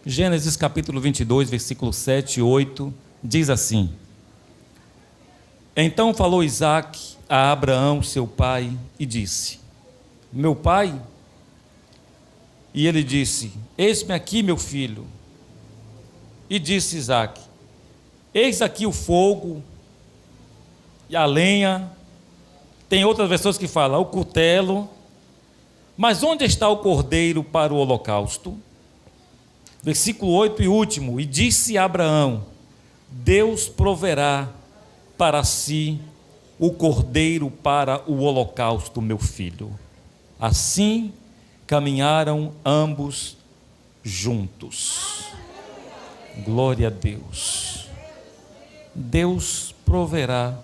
Gênesis capítulo 22, versículos 7 e 8, diz assim: Então falou Isaque a Abraão, seu pai, e disse: Meu pai? E ele disse: Eis-me aqui, meu filho. E disse Isaque: Eis aqui o fogo e a lenha. Tem outras versões que falam o cutelo. Mas onde está o cordeiro para o holocausto? Versículo 8 e último: E disse Abraão: Deus proverá para si o cordeiro para o holocausto, meu filho. Assim caminharam ambos juntos. Glória a Deus. Deus proverá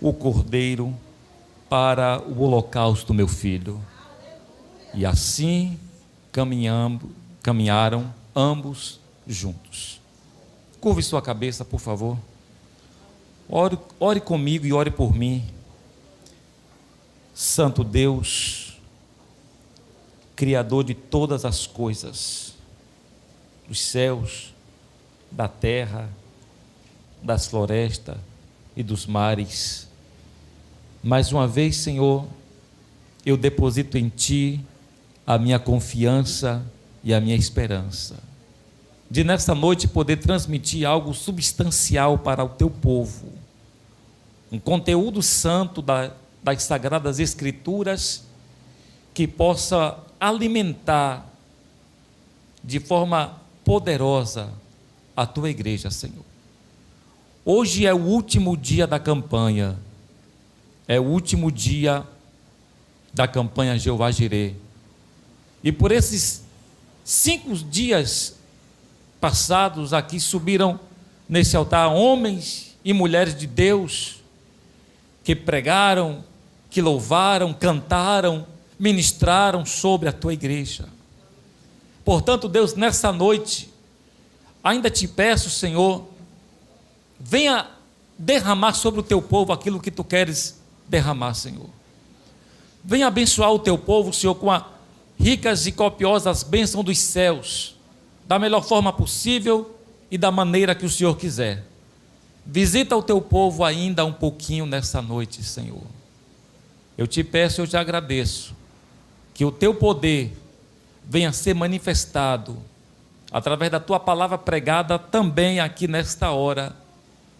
o cordeiro para o holocausto, meu filho. E assim caminharam ambos juntos. Curve sua cabeça, por favor. Ore comigo e ore por mim. Santo Deus, Criador de todas as coisas, dos céus, da terra, das florestas e dos mares. Mais uma vez, Senhor, eu deposito em Ti a minha confiança e a minha esperança, de nessa noite poder transmitir algo substancial para o Teu povo, um conteúdo santo das Sagradas Escrituras, que possa alimentar de forma poderosa a Tua igreja, Senhor. Hoje é o último dia da campanha, é o último dia da campanha Jeová Jireh, e por esses 5 dias passados aqui subiram nesse altar homens e mulheres de Deus, que pregaram, que louvaram, cantaram, ministraram sobre a Tua igreja. Portanto, Deus, nessa noite, ainda te peço, Senhor, venha derramar sobre o Teu povo aquilo que Tu queres derramar, Senhor. Venha abençoar o Teu povo, Senhor, com a ricas e copiosas bênçãos dos céus, da melhor forma possível e da maneira que o Senhor quiser. Visita o Teu povo ainda um pouquinho nessa noite, Senhor. Eu te peço, eu te agradeço, que o Teu poder venha ser manifestado através da Tua palavra pregada também aqui nesta hora.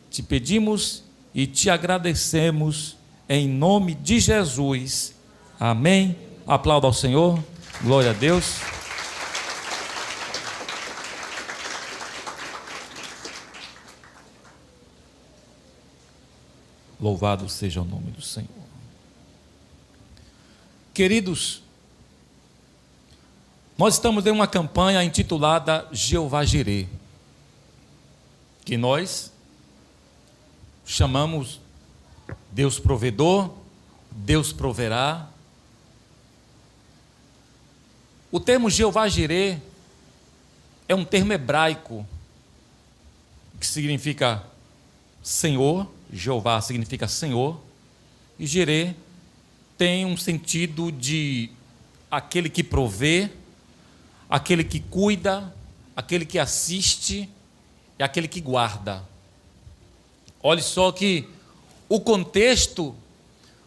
Te pedimos e te agradecemos em nome de Jesus. Amém. Aplauda ao Senhor. Glória a Deus. Louvado seja o nome do Senhor. Queridos, nós estamos em uma campanha intitulada Jeová Jireh, que nós chamamos Deus provedor, Deus proverá. O termo Jeová Jireh é um termo hebraico que significa Senhor. Jeová significa Senhor, e Jireh tem um sentido de aquele que provê, aquele que cuida, aquele que assiste e aquele que guarda. Olhe só que o contexto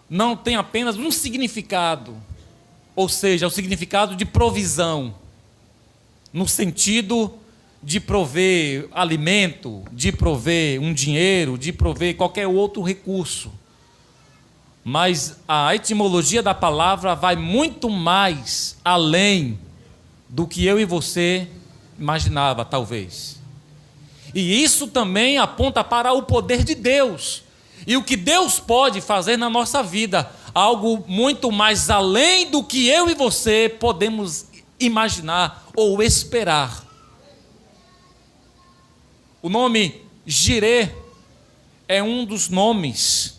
não tem apenas um significado, ou seja, o significado de provisão, no sentido de prover alimento, de prover um dinheiro, de prover qualquer outro recurso. Mas a etimologia da palavra vai muito mais além do que eu e você imaginava, talvez. E isso também aponta para o poder de Deus e o que Deus pode fazer na nossa vida, algo muito mais além do que eu e você podemos imaginar ou esperar. O nome Jireh é um dos nomes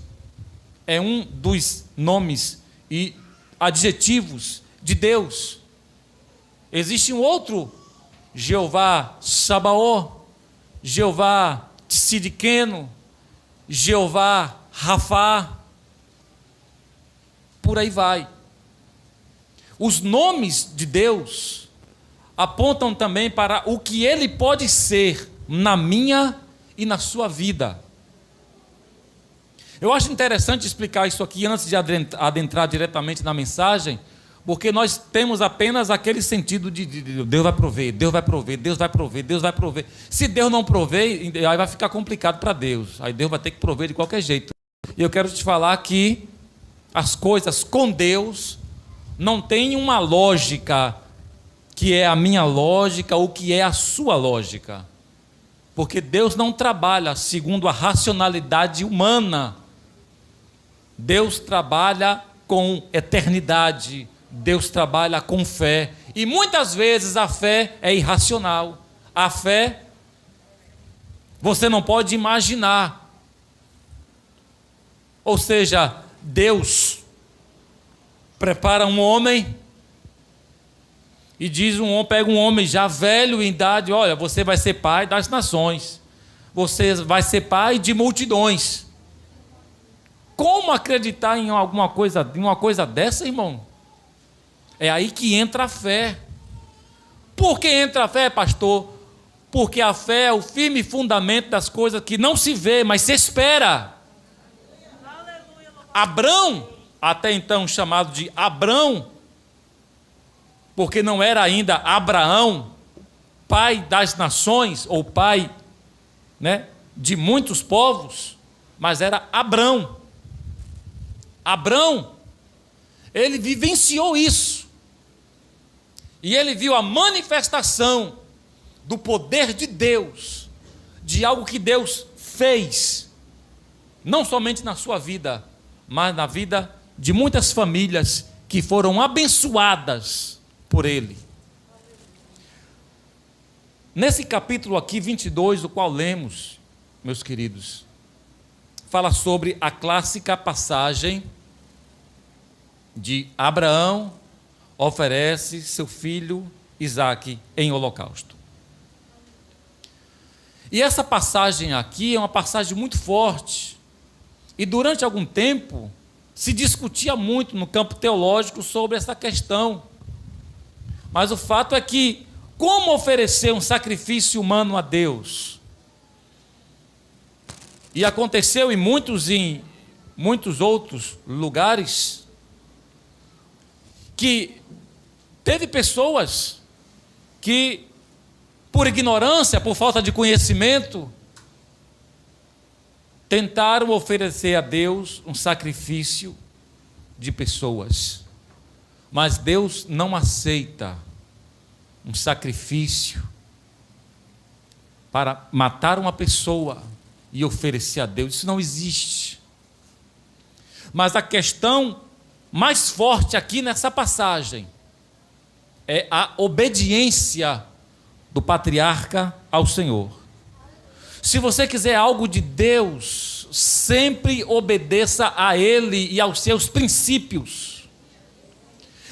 e adjetivos de Deus. Existe um outro Jeová Sabaoth, Jeová Tsidkenu, Jeová Rafá, por aí vai. Os nomes de Deus, apontam também para o que ele pode ser na minha e na sua vida. Eu acho interessante explicar isso aqui antes de adentrar diretamente na mensagem, porque nós temos apenas aquele sentido de Deus vai prover, Deus vai prover, Deus vai prover, Deus vai prover. Se Deus não prover, aí vai ficar complicado para Deus. Aí Deus vai ter que prover de qualquer jeito. E eu quero te falar que as coisas com Deus não têm uma lógica que é a minha lógica ou que é a sua lógica. Porque Deus não trabalha segundo a racionalidade humana. Deus trabalha com eternidade. Deus trabalha com fé. E muitas vezes a fé é irracional. A fé, você não pode imaginar. Ou seja, Deus prepara um homem e pega um homem já velho em idade, olha, você vai ser pai das nações. Você vai ser pai de multidões. Como acreditar em uma coisa dessa, irmão? É aí que entra a fé. Por que entra a fé, pastor? Porque a fé é o firme fundamento das coisas que não se vê, mas se espera. Abrão, até então chamado de Abrão, porque não era ainda Abraão, pai das nações, ou pai, né, de muitos povos, mas era Abrão. Abrão, ele vivenciou isso. E ele viu a manifestação do poder de Deus, de algo que Deus fez, não somente na sua vida, mas na vida de muitas famílias que foram abençoadas por ele. Nesse capítulo aqui, 22, o qual lemos, meus queridos, fala sobre a clássica passagem de Abraão oferece seu filho Isaque em holocausto. E essa passagem aqui é uma passagem muito forte. E durante algum tempo se discutia muito no campo teológico sobre essa questão. Mas o fato é que, como oferecer um sacrifício humano a Deus? E aconteceu em muitos outros lugares que teve pessoas que, por ignorância, por falta de conhecimento, tentaram oferecer a Deus um sacrifício de pessoas. Mas Deus não aceita um sacrifício para matar uma pessoa e oferecer a Deus. Isso não existe. Mas a questão mais forte aqui nessa passagem é a obediência do patriarca ao Senhor. Se você quiser algo de Deus, sempre obedeça a Ele e aos seus princípios.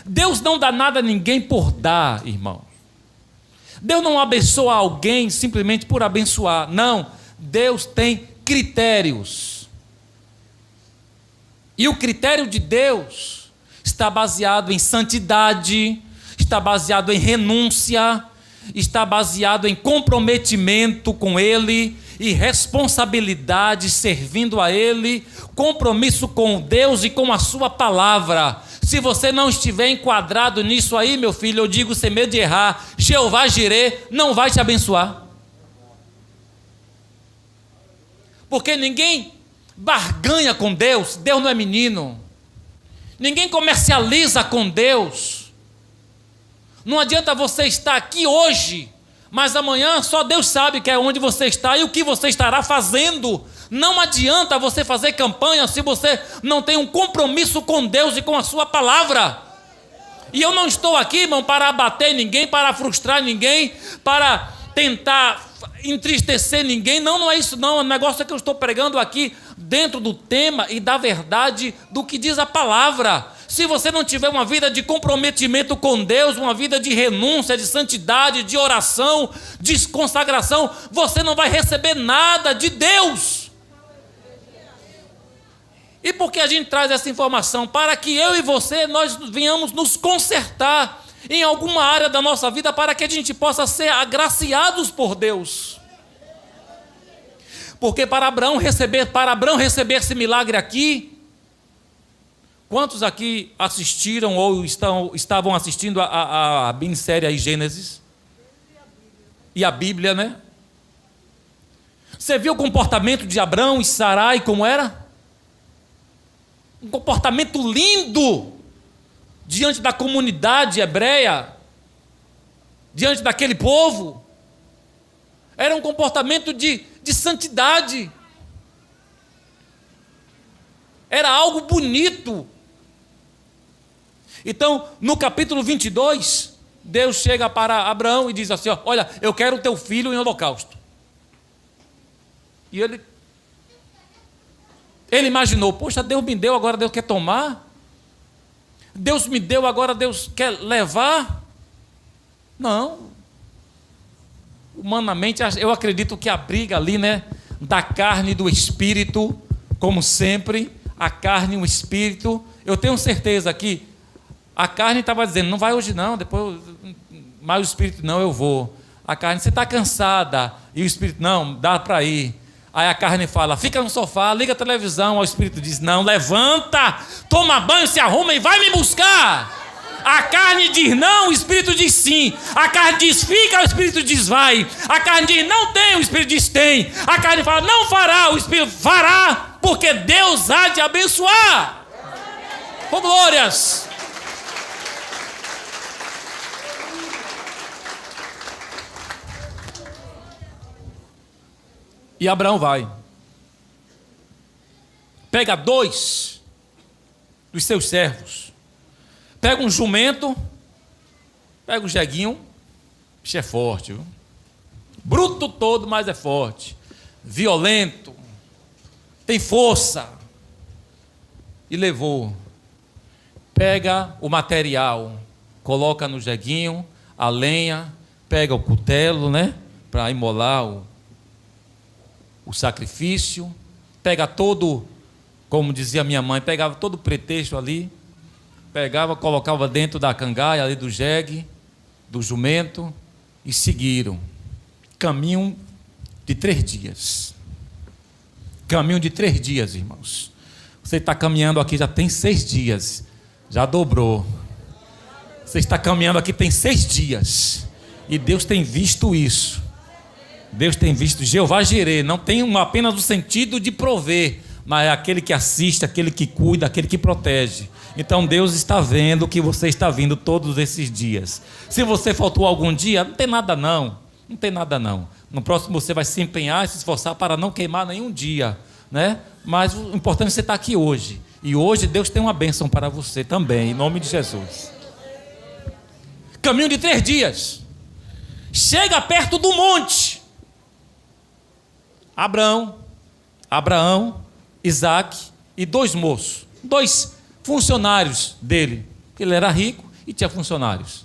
Deus não dá nada a ninguém por dar, irmão. Deus não abençoa alguém simplesmente por abençoar. Não, Deus tem critérios. E o critério de Deus está baseado em santidade, está baseado em renúncia, está baseado em comprometimento com Ele e responsabilidade servindo a Ele, compromisso com Deus e com a sua palavra. Se você não estiver enquadrado nisso aí, meu filho, eu digo sem medo de errar, Jeová Jirê não vai te abençoar. Porque ninguém barganha com Deus, Deus não é menino. Ninguém comercializa com Deus. Não adianta você estar aqui hoje, mas amanhã só Deus sabe que é onde você está e o que você estará fazendo. Não adianta você fazer campanha se você não tem um compromisso com Deus e com a sua palavra. E eu não estou aqui, irmão, para abater ninguém, para frustrar ninguém, para tentar entristecer ninguém. Não é isso não. O negócio é que eu estou pregando aqui dentro do tema e da verdade do que diz a palavra. Se você não tiver uma vida de comprometimento com Deus, uma vida de renúncia, de santidade, de oração, de consagração, você não vai receber nada de Deus. E por que a gente traz essa informação? Para que eu e você, nós venhamos nos consertar em alguma área da nossa vida para que a gente possa ser agraciados por Deus. Porque para Abraão receber esse milagre aqui, quantos aqui assistiram ou estavam assistindo a minissérie aí, Gênesis? E a Bíblia, né? Você viu o comportamento de Abraão e Sarai como era? Um comportamento lindo diante da comunidade hebreia, diante daquele povo. Era um comportamento de santidade. Era algo bonito. Então, no capítulo 22, Deus chega para Abraão e diz assim, ó, olha, eu quero o teu filho em holocausto. E ele imaginou, poxa, Deus me deu, agora Deus quer tomar? Deus me deu, agora Deus quer levar? Não. Humanamente, eu acredito que a briga ali, né, da carne e do espírito, como sempre, a carne e o espírito, eu tenho certeza que a carne estava dizendo, não vai hoje não, depois, mas o espírito, não, eu vou. A carne, você está cansada, e o espírito, não, dá para ir. Aí a carne fala, fica no sofá, liga a televisão. Aí o espírito diz, não, levanta, toma banho, se arruma e vai me buscar. A carne diz não, o espírito diz sim. A carne diz fica, o espírito diz vai. A carne diz não tem, o espírito diz tem. A carne fala não fará, o espírito fará, porque Deus há de abençoar. Oh, glórias! E Abraão vai, pega 2 dos seus servos, pega um jumento, pega um jeguinho, bicho é forte, viu? Bruto todo, mas é forte, violento, tem força, e levou, pega o material, coloca no jeguinho, a lenha, pega o cutelo, né, para imolar o sacrifício, pega todo, como dizia minha mãe, pegava todo o pretexto ali, pegava, colocava dentro da cangaia ali do jegue, do jumento, e seguiram. Caminho de 3 dias. Caminho de 3 dias, irmãos. Você está caminhando aqui já tem 6 dias, já dobrou. Você está caminhando aqui tem 6 dias, e Deus tem visto isso. Deus tem visto, Jeová Jirê, não tem apenas o sentido de prover, mas é aquele que assiste, aquele que cuida, aquele que protege. Então Deus está vendo que você está vindo todos esses dias. Se você faltou algum dia, não tem nada não, não tem nada não. No próximo você vai se empenhar e se esforçar para não queimar nenhum dia, né? Mas o importante é você estar aqui hoje. E hoje Deus tem uma bênção para você também, em nome de Jesus. Caminho de 3 dias. Chega perto do monte. Abraão, Isaac e 2 moços, 2 funcionários dele. Ele era rico e tinha funcionários.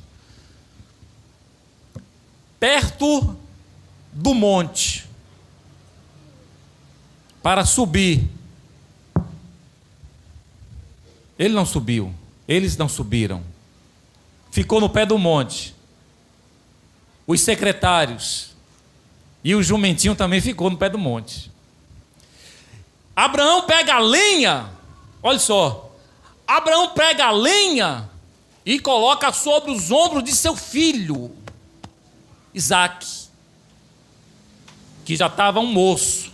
Perto do monte, para subir. Ele não subiu, eles não subiram. Ficou no pé do monte. Os secretários e o jumentinho também ficou no pé do monte. Abraão pega a lenha, olha só, Abraão pega a lenha e coloca sobre os ombros de seu filho, Isaac, que já estava um moço.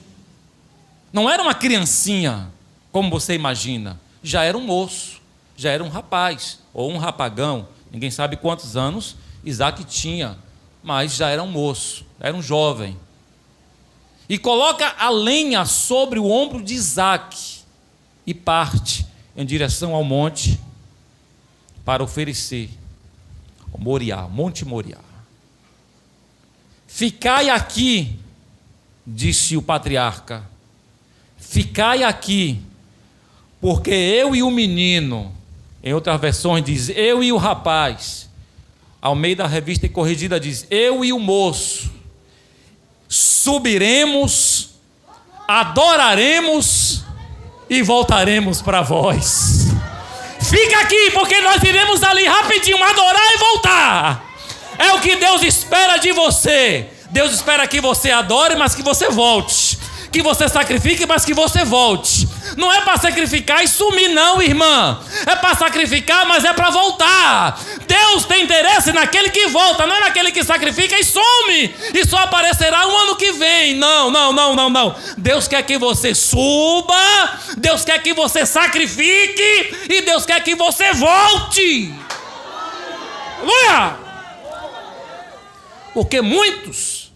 Não era uma criancinha, como você imagina, já era um moço, já era um rapaz, ou um rapagão, ninguém sabe quantos anos Isaac tinha, mas já era um moço, era um jovem. E coloca a lenha sobre o ombro de Isaac e parte em direção ao monte para oferecer Moriá, Monte Moriá. Ficai aqui, disse o patriarca, ficai aqui, porque eu e o menino, em outras versões diz, eu e o rapaz, ao meio da Revista e Corrigida diz, eu e o moço, subiremos, adoraremos e voltaremos para vós. Fica aqui, porque nós iremos ali rapidinho adorar e voltar. É o que Deus espera de você. Deus espera que você adore, mas que você volte. Que você sacrifique, mas que você volte. Não é para sacrificar e sumir não, irmã. É para sacrificar, mas é para voltar. Deus tem interesse naquele que volta, não é naquele que sacrifica e some. E só aparecerá um ano que vem. Não. Deus quer que você suba. Deus quer que você sacrifique. E Deus quer que você volte. Aleluia! Porque muitos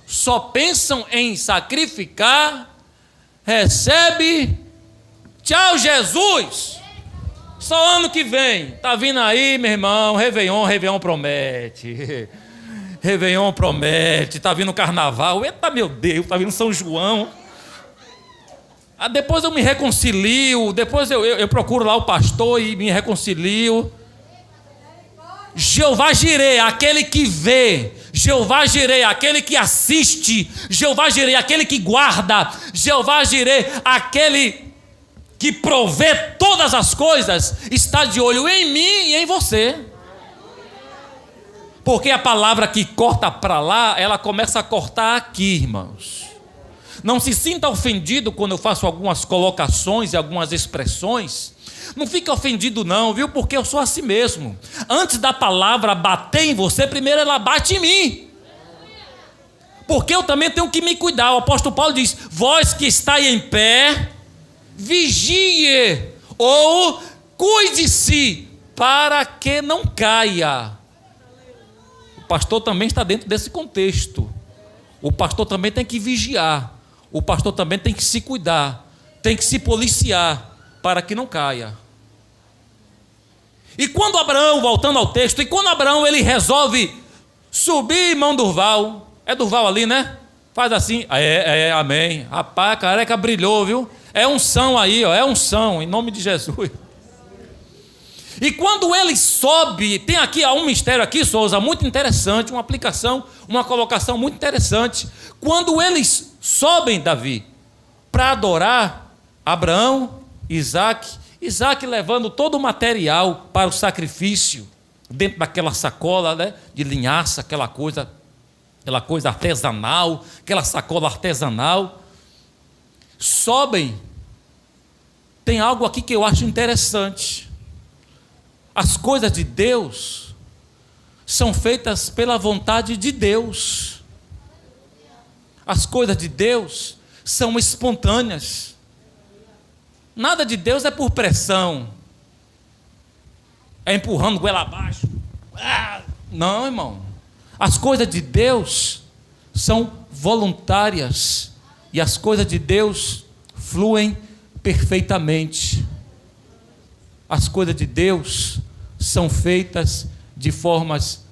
só pensam em sacrificar, recebe, tchau Jesus, só ano que vem, tá vindo aí meu irmão, Réveillon promete, Réveillon promete, tá vindo Carnaval, eita meu Deus, tá vindo São João, depois eu me reconcilio, depois eu procuro lá o pastor e me reconcilio. Jeová Jireh, aquele que vê, Jeová Jireh, aquele que assiste, Jeová Jireh, aquele que guarda, Jeová Jireh, aquele que provê todas as coisas, está de olho em mim e em você. Porque a palavra que corta para lá, ela começa a cortar aqui, irmãos. Não se sinta ofendido quando eu faço algumas colocações e algumas expressões. Não fique ofendido não, viu? Porque eu sou assim mesmo. Antes da palavra bater em você, primeiro ela bate em mim. Porque eu também tenho que me cuidar. O apóstolo Paulo diz: vós que estáis em pé, vigie, ou cuide-se, para que não caia. O pastor também está dentro desse contexto. O pastor também tem que vigiar. O pastor também tem que se cuidar. Tem que se policiar, para que não caia. E quando Abraão, voltando ao texto, e quando Abraão ele resolve subir, irmão Durval, é Durval ali, né? Faz assim, amém. Rapaz, a careca brilhou, viu? É unção aí, ó, é unção, em nome de Jesus. E quando ele sobe, tem aqui um mistério aqui, Souza, muito interessante, uma aplicação, uma colocação muito interessante. Quando eles sobem, Davi, para adorar Abraão, Isaac levando todo o material para o sacrifício, dentro daquela sacola, né, de linhaça, aquela coisa artesanal, aquela sacola artesanal. Sobem. Tem algo aqui que eu acho interessante. As coisas de Deus são feitas pela vontade de Deus. As coisas de Deus são espontâneas. Nada de Deus é por pressão, é empurrando goela abaixo. Não, irmão. As coisas de Deus são voluntárias e as coisas de Deus fluem perfeitamente. As coisas de Deus são feitas de formas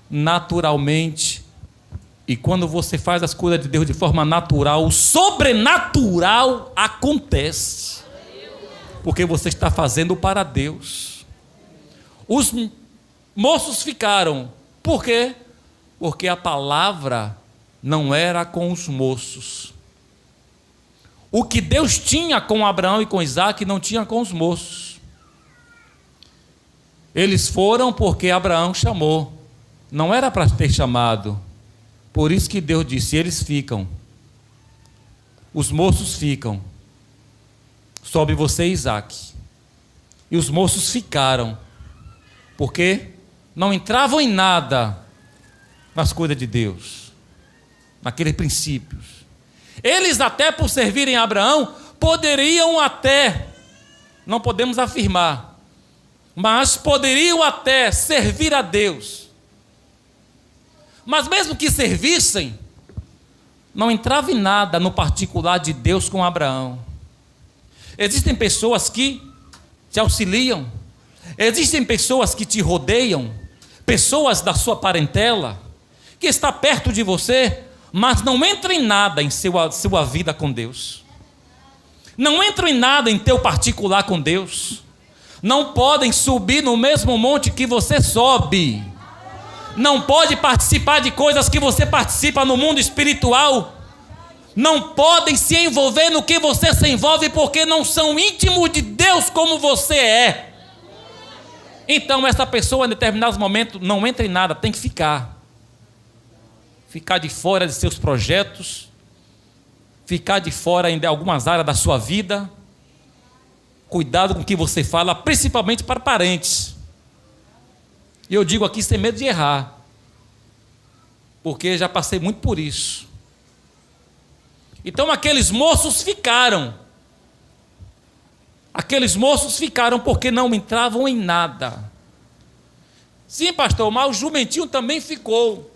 naturalmente. E quando você faz as coisas de Deus de forma natural, o sobrenatural acontece. Porque você está fazendo para Deus. Os moços ficaram. Por quê? Porque a palavra não era com os moços. O que Deus tinha com Abraão e com Isaac não tinha com os moços. Eles foram porque Abraão chamou. Não era para ter chamado. Por isso que Deus disse: eles ficam. Os moços ficam. Sobe você, Isaac. E os moços ficaram, porque não entravam em nada nas coisas de Deus, naqueles princípios. Eles até por servirem a Abraão, poderiam até, não podemos afirmar, mas poderiam até servir a Deus. Mas mesmo que servissem, não entrava em nada no particular de Deus com Abraão. Existem pessoas que te auxiliam, existem pessoas que te rodeiam, pessoas da sua parentela, que está perto de você, mas não entra em nada em sua vida com Deus. Não entram em nada em teu particular com Deus. Não podem subir no mesmo monte que você sobe. Não pode participar de coisas que você participa no mundo espiritual. Não podem se envolver no que você se envolve, porque não são íntimos de Deus como você é. Então essa pessoa em determinados momentos não entra em nada, tem que ficar de fora de seus projetos, ficar de fora em algumas áreas da sua vida. Cuidado com o que você fala, principalmente para parentes. E eu digo aqui sem medo de errar, porque já passei muito por isso. Então aqueles moços ficaram porque não entravam em nada. Sim, pastor, mas o jumentinho também ficou.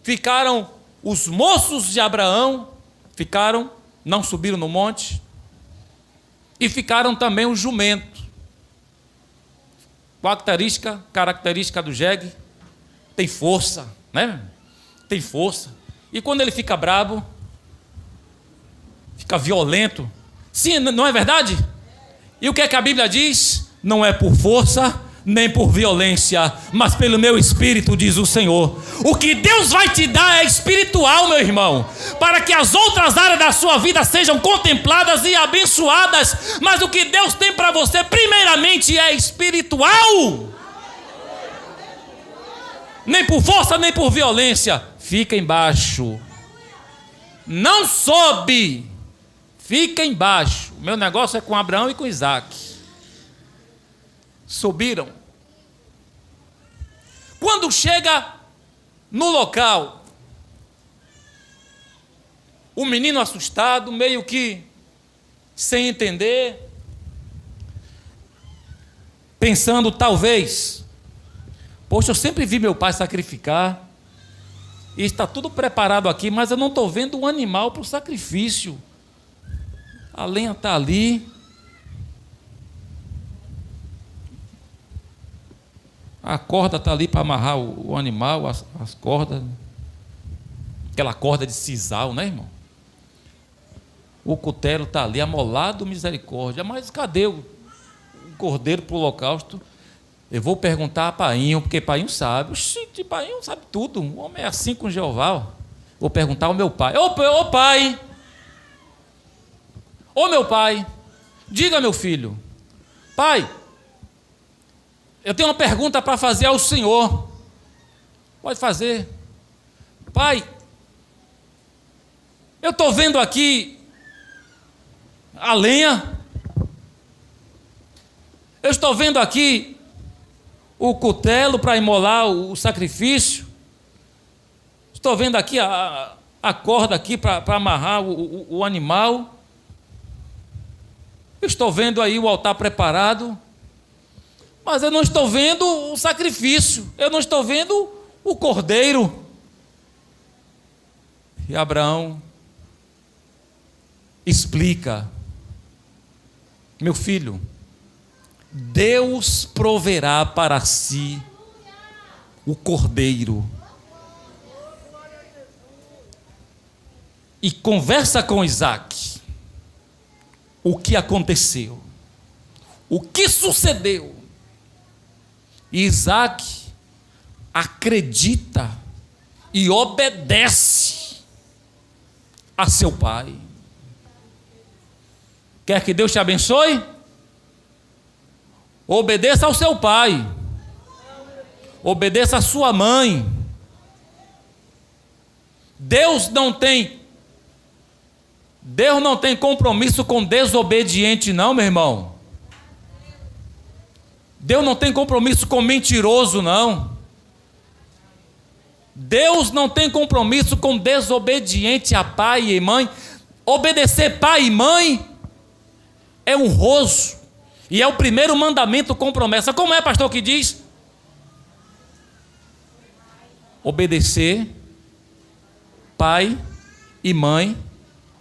Ficaram os moços de Abraão, não subiram no monte, e ficaram também o jumento. Qual a característica do jegue? Tem força, né? Tem força. E quando ele fica brabo, fica violento. Sim, não é verdade? E o que é que a Bíblia diz? Não é por força, nem por violência, mas pelo meu espírito, diz o Senhor. O que Deus vai te dar é espiritual, meu irmão, para que as outras áreas da sua vida sejam contempladas e abençoadas. Mas o que Deus tem para você, primeiramente, é espiritual. Nem por força, nem por violência. Fica embaixo. Não sobe. Fica embaixo. O meu negócio é com Abraão e com Isaac. Subiram. Quando chega no local, o menino assustado, meio que sem entender, pensando talvez, poxa, eu sempre vi meu pai sacrificar, e está tudo preparado aqui, mas eu não estou vendo um animal para o sacrifício. A lenha está ali. A corda está ali para amarrar o animal, as cordas. Aquela corda de sisal, né, irmão? O cutelo está ali, amolado, misericórdia. Mas cadê o cordeiro para o holocausto? Eu vou perguntar a Painho, porque Painho sabe. Oxi, Painho sabe tudo. O homem é assim com Jeová. Vou perguntar ao meu pai. Ô pai! Ô meu pai! Diga, meu filho. Pai, eu tenho uma pergunta para fazer ao senhor. Pode fazer. Pai, eu estou vendo aqui a lenha. Eu estou vendo aqui o cutelo para imolar o sacrifício. Estou vendo aqui a corda aqui para amarrar o animal. Eu estou vendo aí o altar preparado. Mas eu não estou vendo o sacrifício. Eu não estou vendo o cordeiro. E Abraão explica: meu filho, Deus proverá para si o cordeiro. E conversa com Isaac. O que aconteceu? O que sucedeu? E Isaac acredita e obedece a seu pai. Quer que Deus te abençoe? Obedeça ao seu pai. Obedeça à sua mãe. Deus não tem compromisso com desobediente, não, meu irmão. Deus não tem compromisso com mentiroso, não. Deus não tem compromisso com desobediente a pai e mãe. Obedecer pai e mãe é honroso. E é o primeiro mandamento com promessa. Como é, pastor, que diz? Obedecer pai e mãe,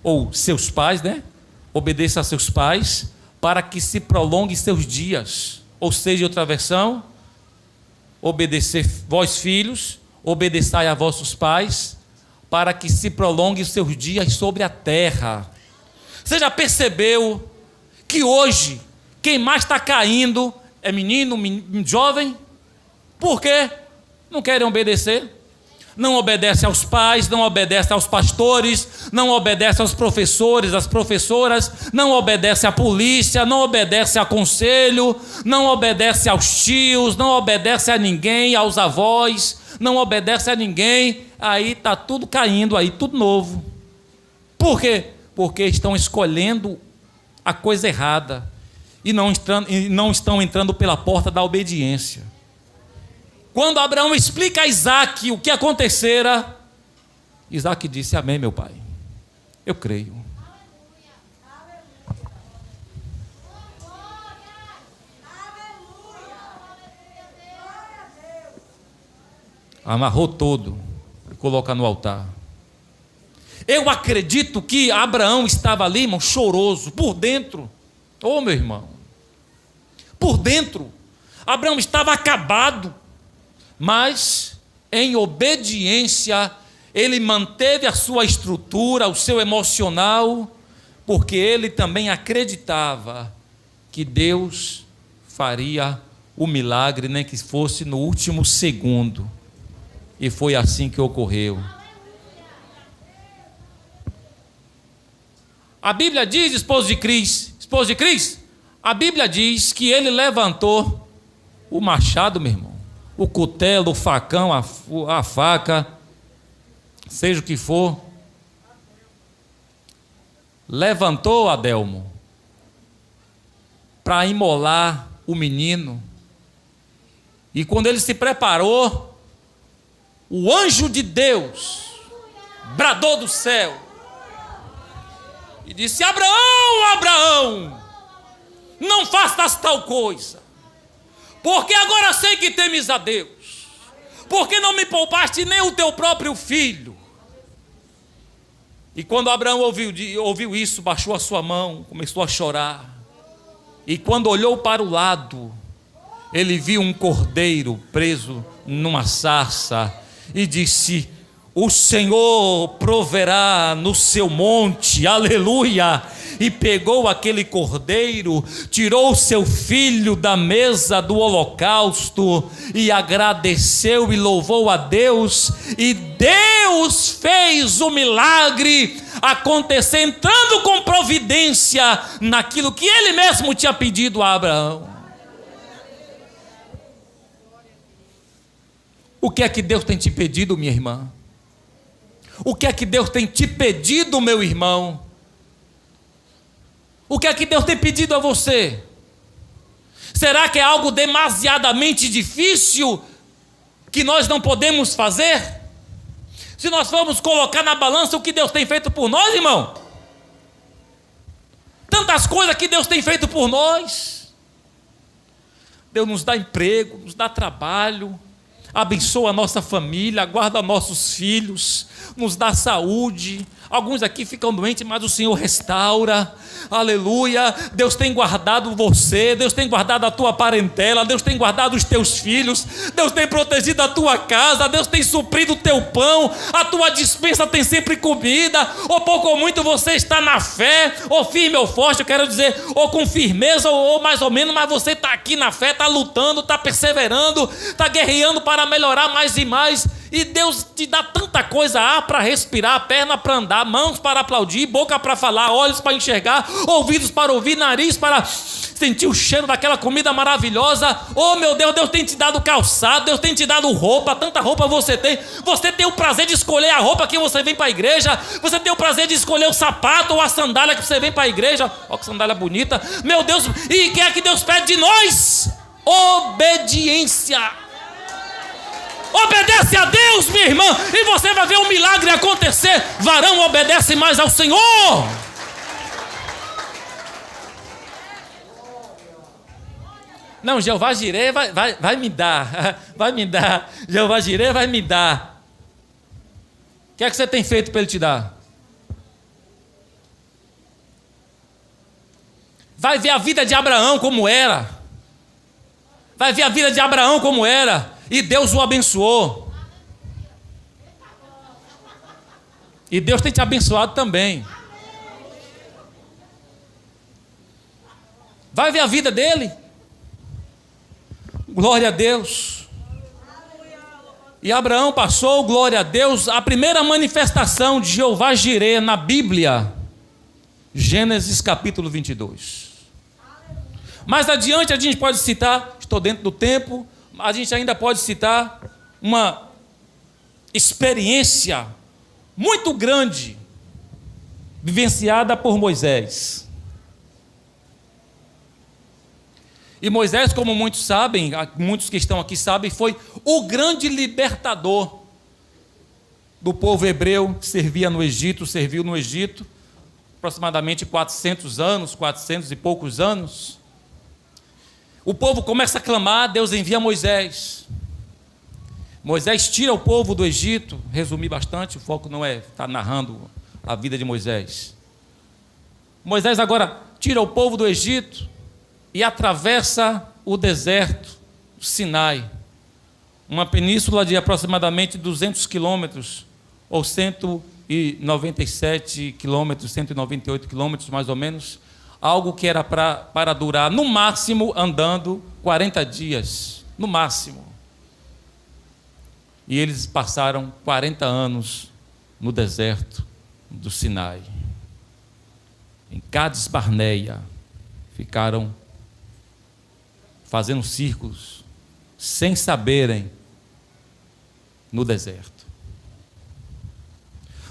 ou seus pais, né? Obedeça a seus pais, para que se prolongue seus dias. Ou seja, outra versão, obedecer vós filhos, obedeçai a vossos pais, para que se prolongue os seus dias sobre a terra. Você já percebeu que hoje, quem mais está caindo é menino, jovem? Por quê? Não querem obedecer. não obedece aos pais, não obedece aos pastores, não obedece aos professores, às professoras, não obedece à polícia, não obedece a conselho, não obedece aos tios, não obedece a ninguém, aos avós, não obedece a ninguém, aí está tudo caindo, aí tudo novo. Por quê? Porque estão escolhendo a coisa errada e não estão entrando pela porta da obediência. Quando Abraão explica a Isaque o que acontecera, Isaque disse: amém, meu pai, eu creio. Amarrou todo e coloca no altar. Eu acredito que Abraão estava ali, irmão, choroso, por dentro. Ô, meu irmão, por dentro, Abraão estava acabado. Mas, em obediência, ele manteve a sua estrutura, o seu emocional, porque ele também acreditava que Deus faria o milagre, nem que fosse no último segundo. E foi assim que ocorreu. A Bíblia diz, esposo de Cris, a Bíblia diz que ele levantou o machado, meu irmão, o cutelo, o facão, a faca, seja o que for, levantou Adelmo para imolar o menino. E quando ele se preparou, o anjo de Deus bradou do céu e disse: Abraão, Abraão, não faças tal coisa, porque agora sei que temes a Deus, porque não me poupaste nem o teu próprio filho. E quando Abraão ouviu isso, baixou a sua mão, começou a chorar. E quando olhou para o lado, ele viu um cordeiro preso numa sarça e disse: o Senhor proverá no seu monte, aleluia. E pegou aquele cordeiro, tirou o seu filho da mesa do holocausto e agradeceu e louvou a Deus, e Deus fez o milagre acontecer, entrando com providência naquilo que ele mesmo tinha pedido a Abraão. O que é que Deus tem te pedido, minha irmã? O que é que Deus tem te pedido, meu irmão? O que é que Deus tem pedido a você? Será que é algo demasiadamente difícil que nós não podemos fazer? Se nós formos colocar na balança o que Deus tem feito por nós, irmão, tantas coisas que Deus tem feito por nós. Deus nos dá emprego, nos dá trabalho, abençoa a nossa família, guarda nossos filhos, nos dá saúde. Alguns aqui ficam doentes, mas o Senhor restaura, aleluia. Deus tem guardado você, Deus tem guardado a tua parentela, Deus tem guardado os teus filhos, Deus tem protegido a tua casa, Deus tem suprido o teu pão, a tua despensa tem sempre comida. Ou pouco ou muito você está na fé, ou firme ou forte, eu quero dizer, ou com firmeza, ou mais ou menos, mas você está aqui na fé, está lutando, está perseverando, está guerreando para melhorar mais e mais. E Deus te dá tanta coisa: ar para respirar, perna para andar, mãos para aplaudir, boca para falar, olhos para enxergar, ouvidos para ouvir, nariz para sentir o cheiro daquela comida maravilhosa. Oh meu Deus, Deus tem te dado calçado, Deus tem te dado roupa, tanta roupa você tem. Você tem o prazer de escolher a roupa que você vem para a igreja, você tem o prazer de escolher o sapato ou a sandália que você vem para a igreja. Olha que sandália bonita, meu Deus. E o que é que Deus pede de nós? Obediência. Obedece a Deus, minha irmã, e você vai ver um milagre acontecer. Varão obedece mais ao Senhor. Não, Jeová Jireh vai me dar. Vai me dar. Jeová Jireh vai me dar. O que é que você tem feito para Ele te dar? Vai ver a vida de Abraão como era. Vai ver a vida de Abraão como era. E Deus o abençoou. E Deus tem te abençoado também. Vai ver a vida dele. Glória a Deus. E Abraão passou, glória a Deus, a primeira manifestação de Jeová Jireh na Bíblia, Gênesis capítulo 22. Mais adiante a gente pode citar, estou dentro do tempo, a gente ainda pode citar uma experiência muito grande, vivenciada por Moisés. E Moisés, como muitos sabem, muitos que estão aqui sabem, foi o grande libertador do povo hebreu que serviu no Egito, aproximadamente 400 anos, 400 e poucos anos. O povo começa a clamar, Deus envia Moisés. Moisés tira o povo do Egito, resumi bastante, o foco não é estar narrando a vida de Moisés. Moisés agora tira o povo do Egito e atravessa o deserto, o Sinai, uma península de aproximadamente 200 quilômetros, ou 197 quilômetros, 198 quilômetros mais ou menos, algo que era para durar, no máximo, andando 40 dias, no máximo. E eles passaram 40 anos no deserto do Sinai. Em Cádiz Barneia, ficaram fazendo círculos, sem saberem, no deserto.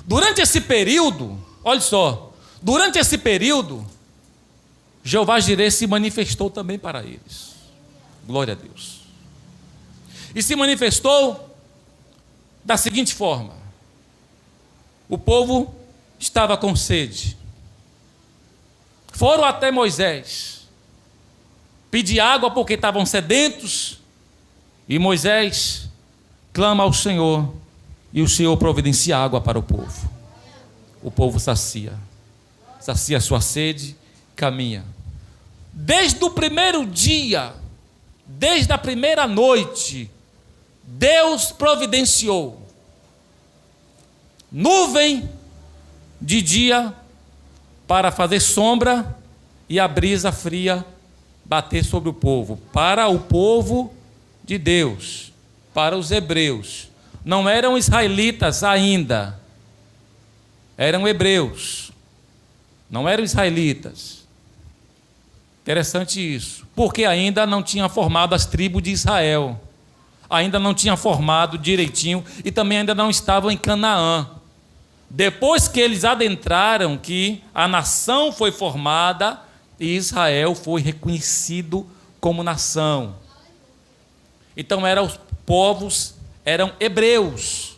Durante esse período, olha só, durante esse período, Jeová Jireh se manifestou também para eles. Glória a Deus. E se manifestou da seguinte forma: o povo estava com sede. Foram até Moisés pedir água porque estavam sedentos, e Moisés clama ao Senhor, e o Senhor providencia água para o povo. O povo sacia a sua sede, caminha. Desde o primeiro dia, desde a primeira noite, Deus providenciou nuvem de dia para fazer sombra e a brisa fria bater sobre o povo, para o povo de Deus, para os hebreus. Não eram israelitas ainda, eram hebreus, não eram israelitas. Interessante isso, porque ainda não tinha formado as tribos de Israel, ainda não tinha formado direitinho, e também ainda não estavam em Canaã. Depois que eles adentraram, que a nação foi formada, e Israel foi reconhecido como nação. Então os povos eram hebreus,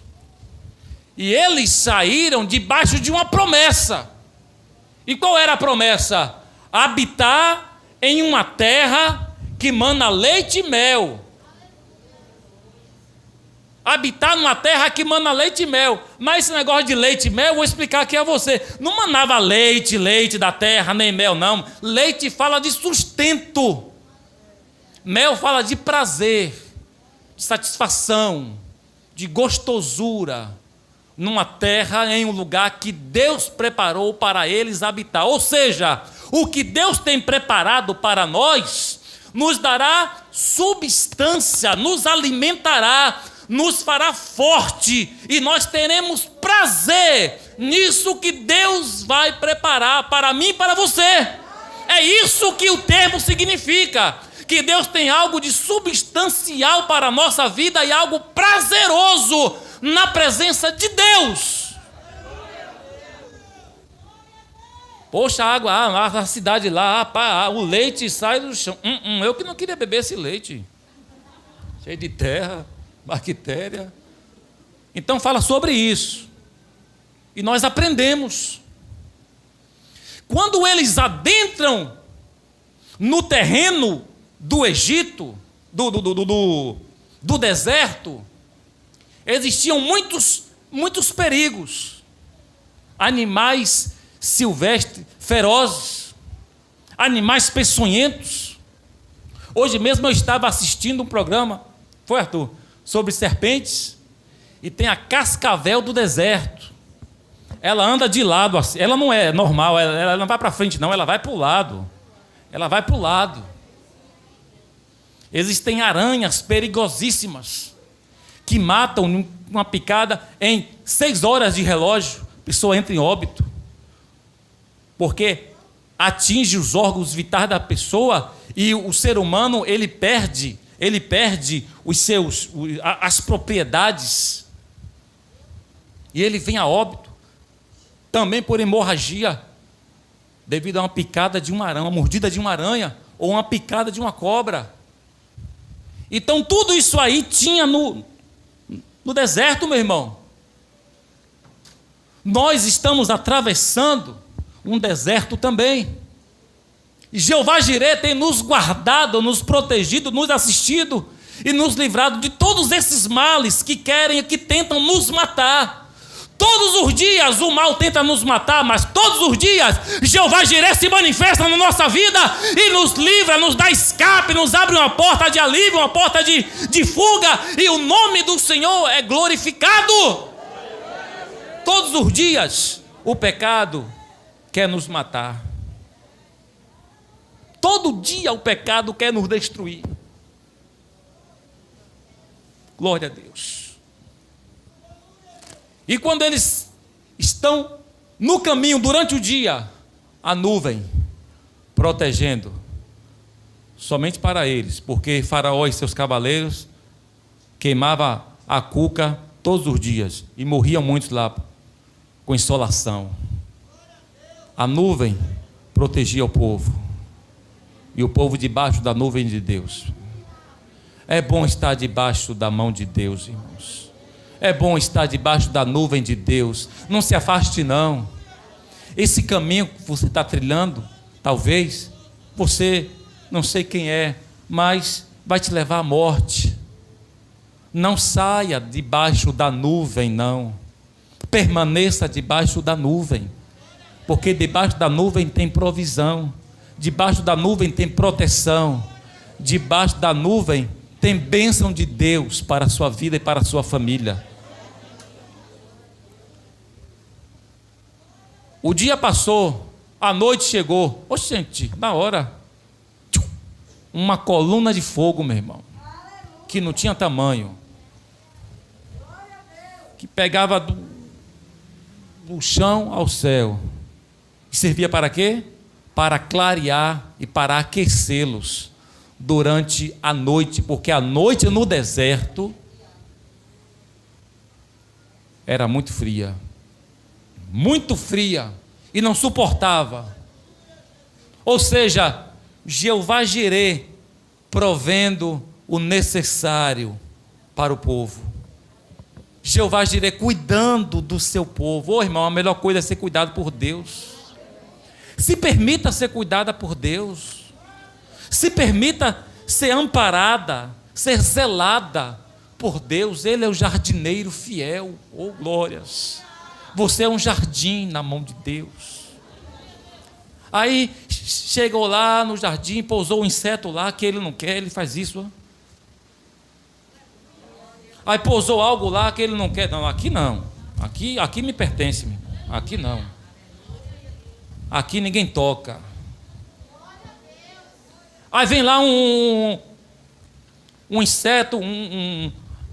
e eles saíram debaixo de uma promessa. E qual era a promessa? Habitar em uma terra que mana leite e mel. Habitar numa terra que mana leite e mel. Mas esse negócio de leite e mel, eu vou explicar aqui a você. Não manava leite da terra, nem mel, não. Leite fala de sustento. Mel fala de prazer, de satisfação, de gostosura. Numa terra, em um lugar que Deus preparou para eles habitar. Ou seja, o que Deus tem preparado para nós, nos dará substância, nos alimentará, nos fará forte, e nós teremos prazer nisso que Deus vai preparar para mim e para você. É isso que o termo significa, que Deus tem algo de substancial para a nossa vida e algo prazeroso na presença de Deus. Poxa, a água, a cidade lá, o leite sai do chão. Eu que não queria beber esse leite, cheio de terra, bactéria. Então fala sobre isso, e nós aprendemos. Quando eles adentram no terreno do Egito, do deserto, existiam muitos perigos, animais silvestres, ferozes, animais peçonhentos. Hoje mesmo eu estava assistindo um programa, foi, Arthur, sobre serpentes, e tem a cascavel do deserto. Ela anda de lado, assim. Ela não é normal, ela não vai para frente não, ela vai para o lado. Ela vai para o lado. Existem aranhas perigosíssimas, que matam uma picada em 6 horas de relógio, a pessoa entra em óbito, porque atinge os órgãos vitais da pessoa e o ser humano ele perde as propriedades e ele vem a óbito, também por hemorragia, devido a uma picada de uma aranha, uma mordida de uma aranha ou uma picada de uma cobra. Então tudo isso aí tinha no deserto, meu irmão. Nós estamos atravessando um deserto também. E Jeová Jireh tem nos guardado, nos protegido, nos assistido e nos livrado de todos esses males que tentam nos matar. Todos os dias o mal tenta nos matar, mas todos os dias Jeová Jireh se manifesta na nossa vida e nos livra, nos dá escape, nos abre uma porta de alívio, uma porta de fuga, e o nome do Senhor é glorificado. Todos os dias o pecado quer nos matar. Todo dia o pecado quer nos destruir. Glória a Deus. E quando eles estão no caminho durante o dia, a nuvem protegendo somente para eles, porque Faraó e seus cavaleiros queimavam a cuca todos os dias e morriam muitos lá com insolação. A nuvem protegia o povo e o povo debaixo da nuvem de Deus. É bom estar debaixo da mão de Deus, irmãos. É bom estar debaixo da nuvem de Deus. Não se afaste, não. Esse caminho que você está trilhando, talvez, você, não sei quem é, mas vai te levar à morte. Não saia debaixo da nuvem, não. Permaneça debaixo da nuvem. Porque debaixo da nuvem tem provisão. Debaixo da nuvem tem proteção. Debaixo da nuvem tem bênção de Deus para a sua vida e para a sua família. O dia passou, a noite chegou. Oxe, gente, na hora, uma coluna de fogo, meu irmão, que não tinha tamanho, que pegava do chão ao céu. E servia para quê? Para clarear e para aquecê-los durante a noite, porque a noite no deserto era muito fria, e não suportava. Ou seja, Jeová Jireh provendo o necessário para o povo. Jeová Jireh cuidando do seu povo. Ô irmão, a melhor coisa é ser cuidado por Deus. Se permita ser cuidada por Deus. Se permita ser amparada, ser zelada por Deus. Ele é o jardineiro fiel. Oh, glórias! Você é um jardim na mão de Deus. Aí chegou lá no jardim, pousou um inseto lá que ele não quer, ele faz isso. Ó. Aí pousou algo lá que ele não quer. Não, aqui não. Aqui me pertence. Aqui não. Aqui ninguém toca. Aí vem lá um inseto,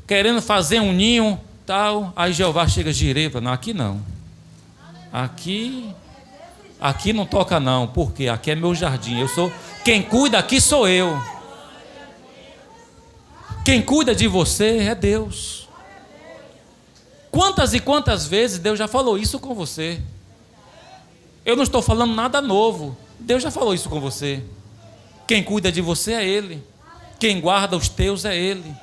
querendo fazer um ninho, tal. Aí Jeová chega Jireh, não, aqui não. Aqui não toca não, porque aqui é meu jardim. Quem cuida aqui sou eu. Quem cuida de você é Deus. Quantas e quantas vezes Deus já falou isso com você? Eu não estou falando nada novo. Deus já falou isso com você. Quem cuida de você é Ele. Quem guarda os teus é Ele.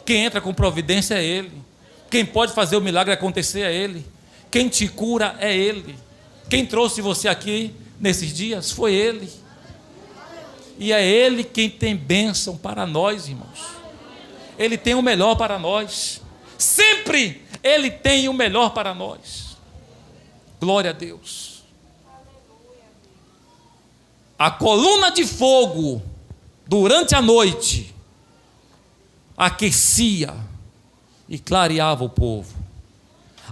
Quem entra com providência é Ele. Quem pode fazer o milagre acontecer é Ele. Quem te cura é Ele. Quem trouxe você aqui nesses dias foi Ele. E é Ele quem tem bênção para nós, irmãos. Ele tem o melhor para nós. Sempre Ele tem o melhor para nós. Glória a Deus. A coluna de fogo durante a noite aquecia e clareava o povo.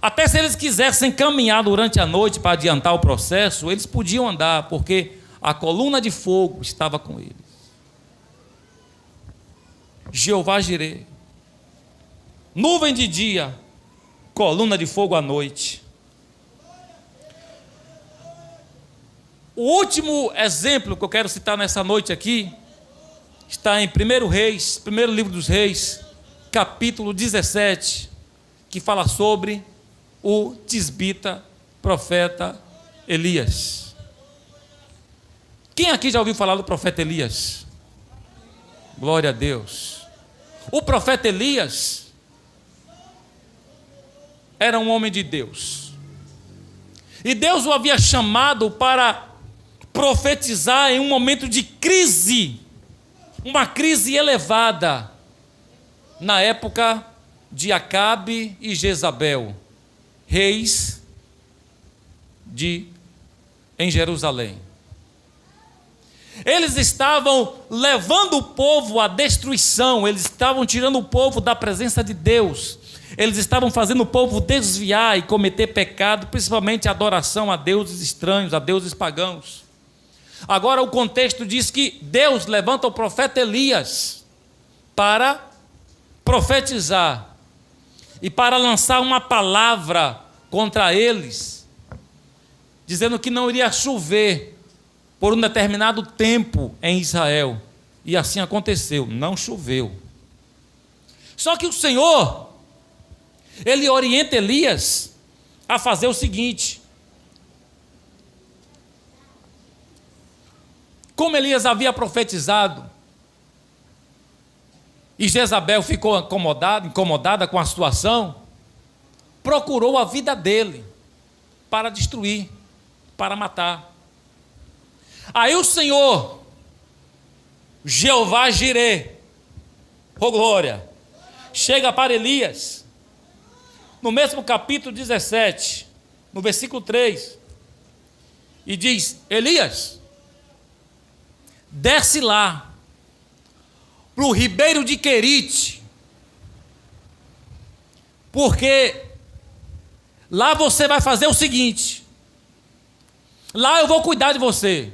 Até se eles quisessem caminhar durante a noite para adiantar o processo, eles podiam andar, porque a coluna de fogo estava com eles. Jeová Jireh. nuvem de dia, coluna de fogo à noite. O último exemplo que eu quero citar nessa noite aqui está em 1 Reis, primeiro livro dos Reis, capítulo 17, que fala sobre o tisbita profeta Elias. Quem aqui já ouviu falar do profeta Elias? Glória a Deus. O profeta Elias era um homem de Deus. E Deus o havia chamado para profetizar em um momento de crise, uma crise elevada, na época de Acabe e Jezabel, reis em Jerusalém. Eles estavam levando o povo à destruição, eles estavam tirando o povo da presença de Deus, eles estavam fazendo o povo desviar e cometer pecado, principalmente adoração a deuses estranhos, a deuses pagãos. Agora o contexto diz que Deus levanta o profeta Elias para profetizar e para lançar uma palavra contra eles, dizendo que não iria chover por um determinado tempo em Israel. E assim aconteceu, não choveu. Só que o Senhor, Ele orienta Elias a fazer o seguinte: como Elias havia profetizado, e Jezabel ficou incomodada com a situação, procurou a vida dele para destruir, para matar. Aí o Senhor, Jeová Jireh, glória, chega para Elias, no mesmo capítulo 17, no versículo 3, e diz: Elias, desce lá para o ribeiro de Querite, porque lá você vai fazer o seguinte: lá eu vou cuidar de você.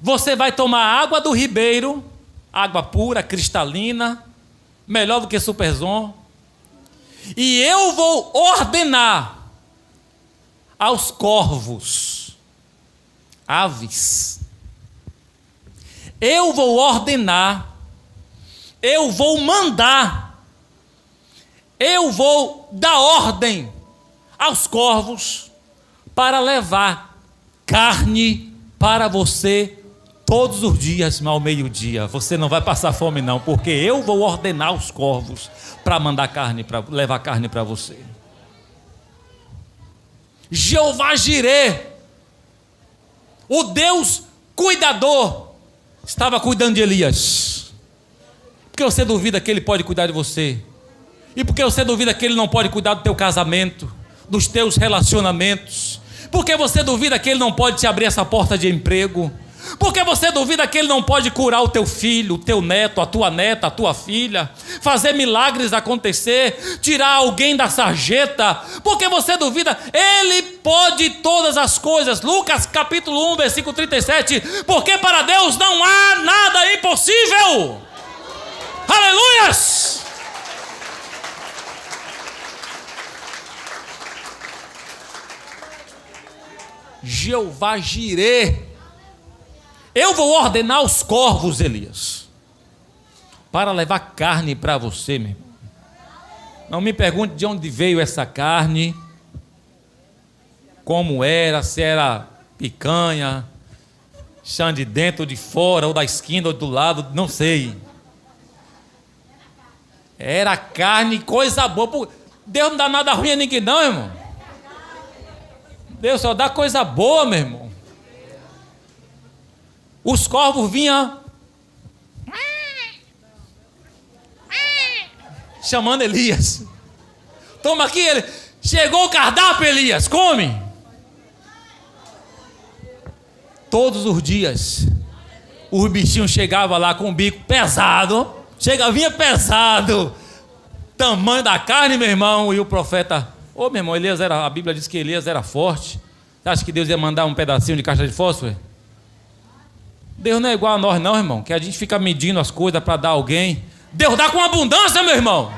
Você vai tomar água do ribeiro, água pura, cristalina, melhor do que Superzon, e eu vou ordenar aos corvos, aves, eu vou ordenar, eu vou mandar, eu vou dar ordem aos corvos para levar carne para você todos os dias ao meio-dia. Você não vai passar fome não, porque eu vou ordenar os corvos para mandar carne, para levar carne para você. Jeová Jireh, o Deus cuidador, estava cuidando de Elias. Porque você duvida que Ele pode cuidar de você? E porque você duvida que Ele não pode cuidar do teu casamento, dos teus relacionamentos? Porque você duvida que Ele não pode te abrir essa porta de emprego? Porque você duvida que Ele não pode curar o teu filho, o teu neto, a tua neta, a tua filha, fazer milagres acontecer, tirar alguém da sarjeta? Porque você duvida, Ele pode todas as coisas. Lucas capítulo 1, versículo 37, porque para Deus não há nada impossível. Aleluias! Jeová Jireh, eu vou ordenar os corvos, Elias, para levar carne para você, meu irmão. Não me pergunte de onde veio essa carne, como era, se era picanha, chã de dentro ou de fora, ou da esquina ou do lado, não sei. Era carne, coisa boa. Deus não dá nada ruim a ninguém não, irmão. Deus só dá coisa boa, meu irmão. Os corvos vinham chamando Elias. Toma aqui, ele. Chegou o cardápio, Elias, come. Todos os dias os bichinhos chegavam lá com o bico pesado. Vinha pesado. Tamanho da carne, meu irmão. E o profeta, meu irmão, Elias a Bíblia diz que Elias era forte. Você acha que Deus ia mandar um pedacinho de caixa de fósforo? Deus não é igual a nós não, irmão, que a gente fica medindo as coisas para dar a alguém. Deus dá com abundância, meu irmão.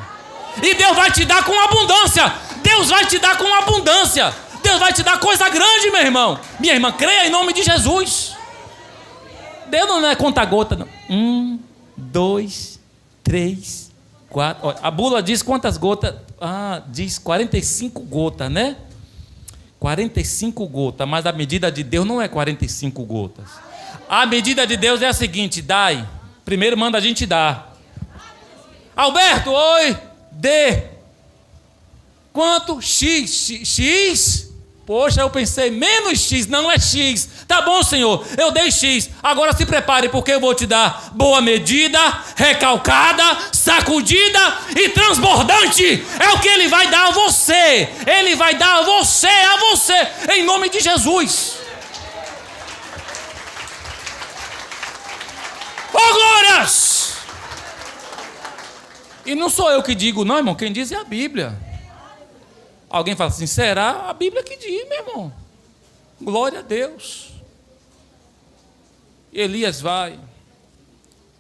E Deus vai te dar com abundância. Deus vai te dar com abundância. Deus vai te dar coisa grande, meu irmão. Minha irmã, creia em nome de Jesus. Deus não é conta-gota, não. 1, 2, 3, 4. Olha, a bula diz quantas gotas? Diz 45 gotas, né? 45 gotas, mas a medida de Deus não é 45 gotas. A medida de Deus é a seguinte: dai. Primeiro manda a gente dar. Alberto, oi, dê. Quanto? X? Poxa, eu pensei, menos X, não é X. Tá bom, Senhor, eu dei X. Agora se prepare, porque eu vou te dar boa medida, recalcada, sacudida e transbordante. É o que Ele vai dar a você. Ele vai dar a você, em nome de Jesus. Oh, glórias! E não sou eu que digo, não, irmão, quem diz é a Bíblia. Alguém fala assim, será? A Bíblia que diz, meu irmão. Glória a Deus. Elias vai,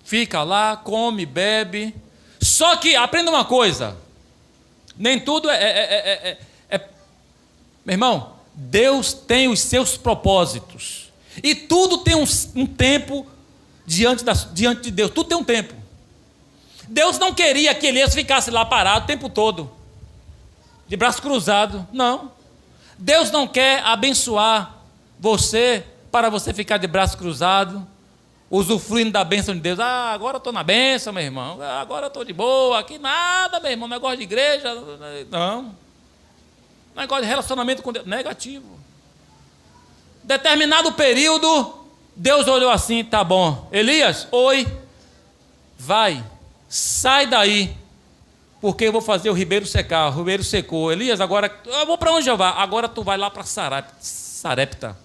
fica lá, come, bebe. Só que, aprenda uma coisa, nem tudo meu irmão, Deus tem os seus propósitos. E tudo tem um tempo diante de Deus. Tudo tem um tempo. Deus não queria que Elias ficasse lá parado o tempo todo, de braço cruzado. Não. Deus não quer abençoar você para você ficar de braço cruzado, usufruindo da bênção de Deus. Agora eu estou na bênção, meu irmão. Agora eu estou de boa. Aqui nada, meu irmão. Negócio de igreja. Não. Negócio de relacionamento com Deus. Negativo. Determinado período, Deus olhou assim, tá bom. Elias, oi. Vai. Sai daí. Porque eu vou fazer o ribeiro secar. O ribeiro secou. Elias, agora eu vou para onde eu vou? Agora tu vai lá para Sarepta.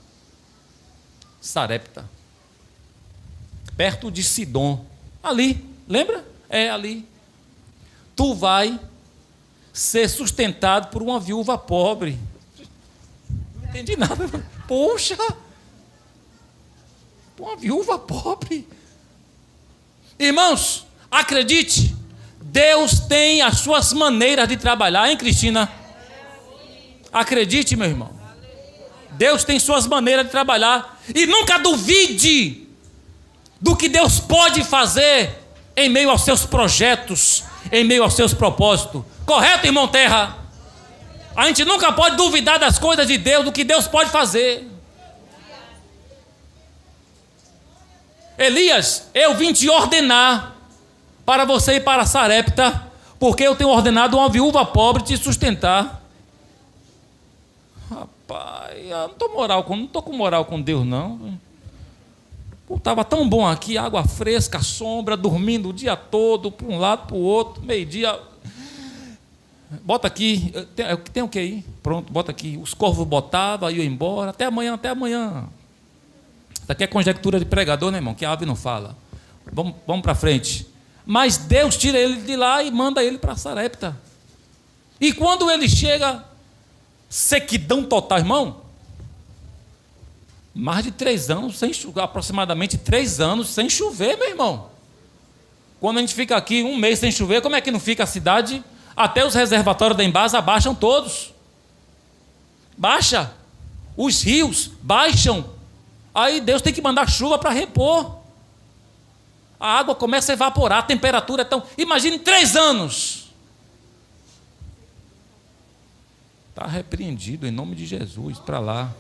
Perto de Sidom. Ali, lembra? É ali. Tu vai ser sustentado por uma viúva pobre. Não entendi nada. Poxa! Uma viúva pobre. Irmãos, acredite. Deus tem as suas maneiras de trabalhar, hein, Cristina? Acredite, meu irmão. Deus tem suas maneiras de trabalhar. E nunca duvide do que Deus pode fazer em meio aos seus projetos, em meio aos seus propósitos. Correto, irmão Terra? A gente nunca pode duvidar das coisas de Deus, do que Deus pode fazer. Elias, eu vim te ordenar para você ir para Sarepta, porque eu tenho ordenado uma viúva pobre te sustentar. Rapaz, eu não estou com moral com Deus, não. Estava tão bom aqui, água fresca, sombra, dormindo o dia todo, para um lado, para o outro, meio-dia. Bota aqui, tem o que aí? Pronto, bota aqui. Os corvos botavam, iam embora, até amanhã. Isso aqui é conjectura de pregador, né, irmão? Que a ave não fala. Vamos para frente. Mas Deus tira ele de lá e manda ele para Sarepta. E quando ele chega, sequidão total, irmão. Mais de 3 anos sem chover, aproximadamente 3 anos sem chover, meu irmão. Quando a gente fica aqui 1 mês sem chover, como é que não fica a cidade? Até os reservatórios da Embasa baixam todos. Baixa. Os rios baixam. Aí Deus tem que mandar chuva para repor. A água começa a evaporar, a temperatura é tão... Imagine 3 anos. Está repreendido em nome de Jesus, para lá.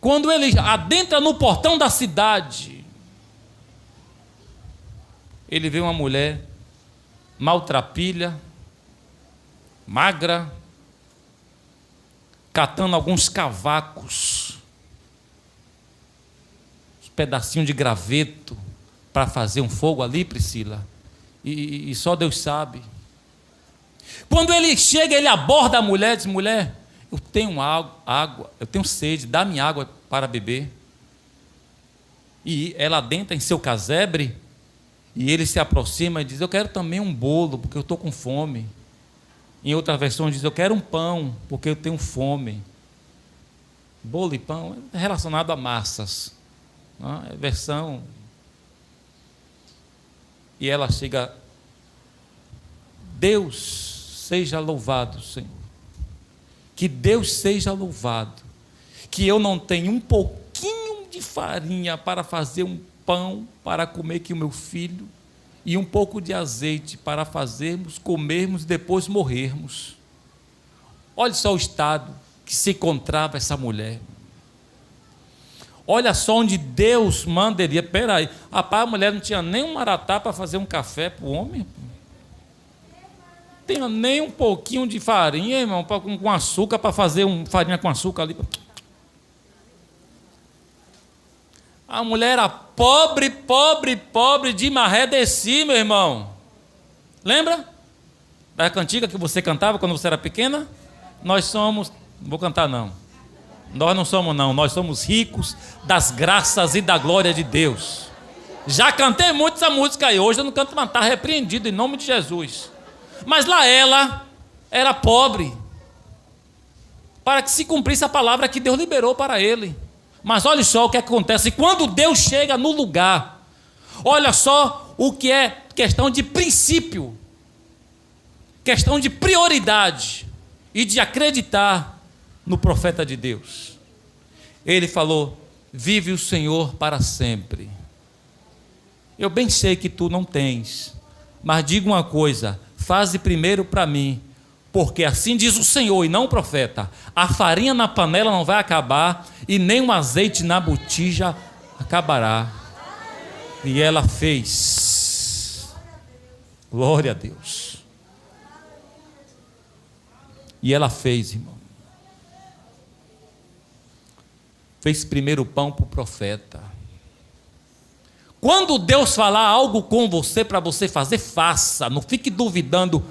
Quando ele adentra no portão da cidade, ele vê uma mulher maltrapilha, magra, catando alguns cavacos, pedacinho de graveto para fazer um fogo ali, Priscila, e só Deus sabe. Quando ele chega, ele aborda a mulher, diz: mulher, eu tenho água, eu tenho sede, dá-me água para beber. E ela adentra em seu casebre, e ele se aproxima e diz: eu quero também um bolo, porque eu estou com fome. Em outra versão diz: eu quero um pão, porque eu tenho fome. Bolo e pão é relacionado a massas. É versão. E ela chega Deus seja louvado, Senhor. Que Deus seja louvado. Que eu não tenho um pouquinho de farinha para fazer um pão para comer que o meu filho, e um pouco de azeite para fazermos, comermos e depois morrermos. Olha só o estado que se encontrava essa mulher. Olha só onde Deus mandaria. Peraí, rapaz, a mulher não tinha nem um maratá para fazer um café para o homem. Não tinha nem um pouquinho de farinha, irmão, com açúcar para fazer farinha com açúcar ali. A mulher era pobre, pobre, pobre de maré de si, meu irmão. Lembra da cantiga que você cantava quando você era pequena? Nós somos... Não vou cantar, não. Nós não somos, não. Nós somos ricos das graças e da glória de Deus. Já cantei muito essa música aí. Hoje eu não canto, mas está repreendido em nome de Jesus. Mas lá ela era pobre, para que se cumprisse a palavra que Deus liberou para ele. Mas olha só o que acontece quando Deus chega no lugar. Olha só o que é questão de princípio, questão de prioridade e de acreditar no profeta de Deus. Ele falou: vive o Senhor para sempre. Eu bem sei que tu não tens, mas diga uma coisa: faze primeiro para mim, porque assim diz o Senhor e não o profeta: a farinha na panela não vai acabar e nem o azeite na botija acabará. E ela fez. Glória a Deus. E ela fez, irmão. Fez primeiro o pão para o profeta. Quando Deus falar algo com você para você fazer, faça. Não fique duvidando,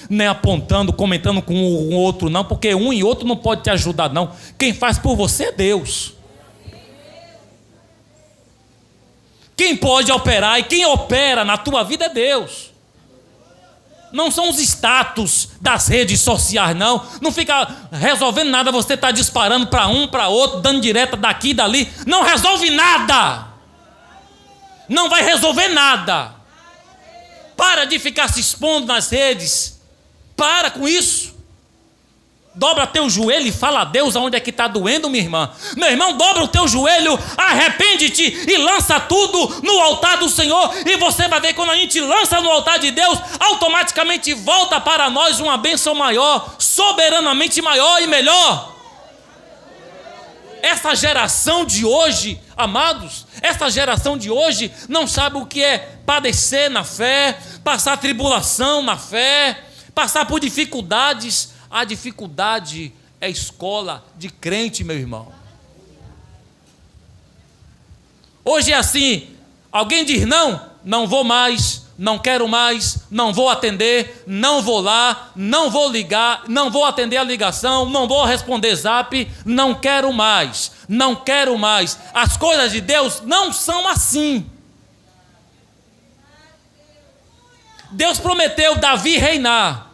nem apontando, comentando com o outro, não, porque um e outro não pode te ajudar, não. Quem faz por você é Deus. Quem pode operar e quem opera na tua vida é Deus. Não são os status das redes sociais, não. Não fica resolvendo nada, você está disparando para um, para outro, dando direta daqui e dali. Não resolve nada. Não vai resolver nada. Para de ficar se expondo nas redes. Para com isso. Dobra teu joelho e fala a Deus aonde é que está doendo, minha irmã. Meu irmão, dobra o teu joelho, arrepende-te e lança tudo no altar do Senhor. E você vai ver, quando a gente lança no altar de Deus, automaticamente volta para nós uma bênção maior, soberanamente maior e melhor. Essa geração de hoje, amados, essa geração de hoje não sabe o que é padecer na fé, passar tribulação na fé, passar por dificuldades. A dificuldade é escola de crente, meu irmão. Hoje é assim: alguém diz não, não vou mais, não quero mais, não vou atender, não vou lá, não vou ligar, não vou atender a ligação, não vou responder zap, não quero mais, não quero mais. As coisas de Deus não são assim. Deus prometeu Davi reinar,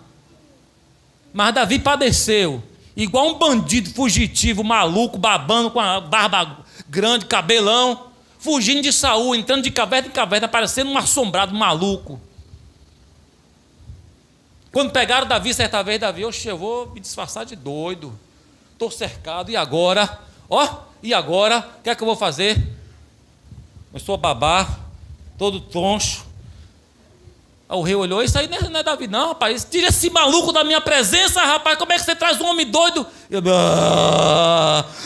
mas Davi padeceu, igual um bandido fugitivo, maluco, babando, com a barba grande, cabelão, fugindo de Saul, entrando de caverna em caverna, parecendo um assombrado maluco. Quando pegaram Davi, certa vez, Davi: oxe, eu vou me disfarçar de doido, estou cercado, e agora? E agora? O que é que eu vou fazer? Eu sou babá, todo troncho. O rei olhou: isso aí não é Davi, não, rapaz. Tira esse maluco da minha presença, rapaz. Como é que você traz um homem doido?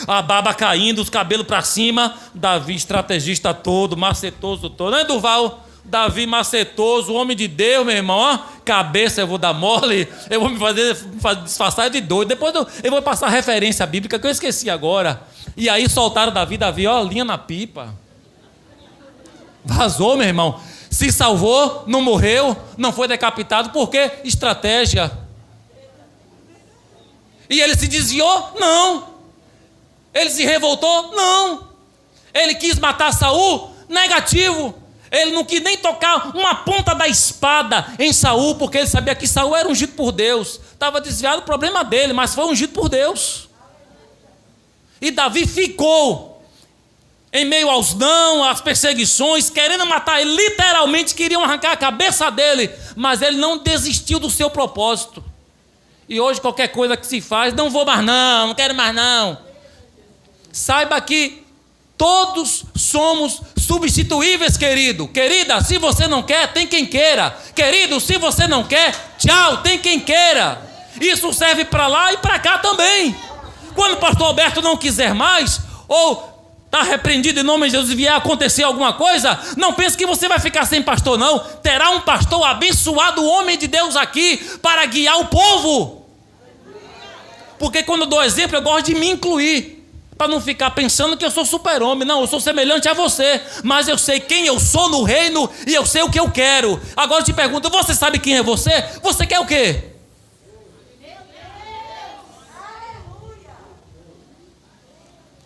A barba caindo, os cabelos para cima. Davi, estrategista todo, macetoso todo. Não é, Durval? Davi, macetoso, homem de Deus, meu irmão. Cabeça eu vou dar mole. Eu vou me fazer disfarçar de doido. Depois eu vou passar referência bíblica que eu esqueci agora. E aí soltaram Davi, linha na pipa. Vazou, meu irmão. Se salvou, não morreu, não foi decapitado. Por quê? Estratégia. E ele se desviou? Não. Ele se revoltou? Não. Ele quis matar Saul? Negativo. Ele não quis nem tocar uma ponta da espada em Saul, porque ele sabia que Saul era ungido por Deus. Estava desviado, o problema dele, mas foi ungido por Deus. E Davi ficou em meio aos não, às perseguições, querendo matar ele, literalmente queriam arrancar a cabeça dele, mas ele não desistiu do seu propósito. E hoje qualquer coisa que se faz, não vou mais não, não quero mais não. Saiba que todos somos substituíveis, querido. Querida, se você não quer, tem quem queira. Querido, se você não quer, tchau, tem quem queira. Isso serve para lá e para cá também. Quando o pastor Alberto não quiser mais, ou está repreendido em nome de Jesus e vier acontecer alguma coisa, não pense que você vai ficar sem pastor, não. Terá um pastor abençoado, homem de Deus aqui, para guiar o povo. Porque quando eu dou exemplo, eu gosto de me incluir, para não ficar pensando que eu sou super-homem. Não, eu sou semelhante a você, mas eu sei quem eu sou no reino e eu sei o que eu quero. Agora eu te pergunto, você sabe quem é você? Você quer o quê?